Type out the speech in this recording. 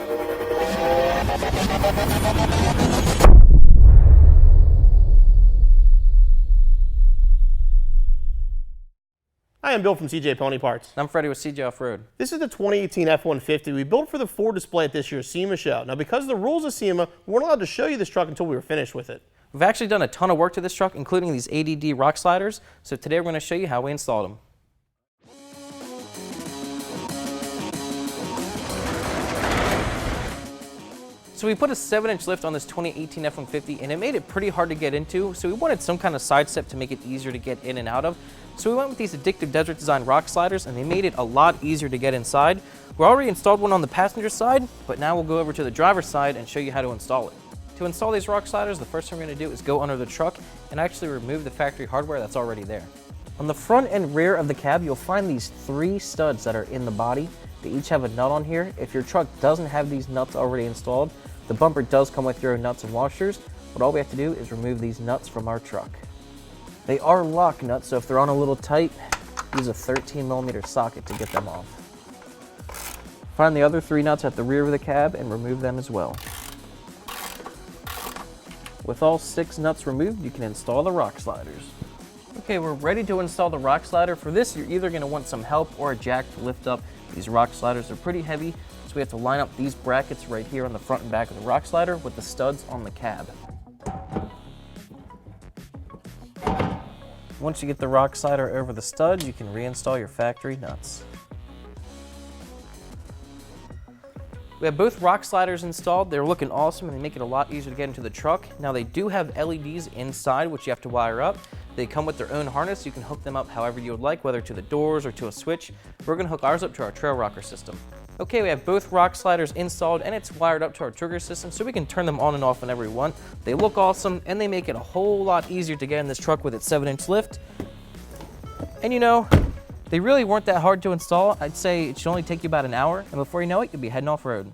Hi, I'm Bill from CJ Pony Parts. I'm Freddy with CJ Off-Road. This is the 2018 F-150 we built for the Ford display at this year's SEMA show. Now, because of the rules of SEMA, we weren't allowed to show you this truck until we were finished with it. We've actually done a ton of work to this truck, including these ADD rock sliders, so today we're going to show you how we installed them. So we put a 7-inch lift on this 2018 F-150 and it made it pretty hard to get into, so we wanted some kind of side step to make it easier to get in and out of. So we went with these Addictive Desert Design rock sliders and they made it a lot easier to get inside. We already installed one on the passenger side, but now we'll go over to the driver's side and show you how to install it. To install these rock sliders, the first thing we're going to do is go under the truck and actually remove the factory hardware that's already there. On the front and rear of the cab, you'll find these 3 studs that are in the body. They each have a nut on here. If your truck doesn't have these nuts already installed, the bumper does come with your own nuts and washers, but all we have to do is remove these nuts from our truck. They are lock nuts, so if they're on a little tight, use a 13mm socket to get them off. Find the other 3 nuts at the rear of the cab and remove them as well. With all 6 nuts removed, you can install the rock sliders. Okay, we're ready to install the rock slider. For this, you're either going to want some help or a jack to lift up. These rock sliders are pretty heavy, so we have to line up these brackets right here on the front and back of the rock slider with the studs on the cab. Once you get the rock slider over the studs, you can reinstall your factory nuts. We have both rock sliders installed. They're looking awesome and they make it a lot easier to get into the truck. Now they do have LEDs inside which you have to wire up. They come with their own harness. You can hook them up however you would like, whether to the doors or to a switch. We're going to hook ours up to our trail rocker system. Okay, we have both rock sliders installed and it's wired up to our trigger system so we can turn them on and off whenever we want. They look awesome and they make it a whole lot easier to get in this truck with its 7-inch lift. And you know, they really weren't that hard to install. I'd say it should only take you about an hour, and before you know it, you'll be heading off-road.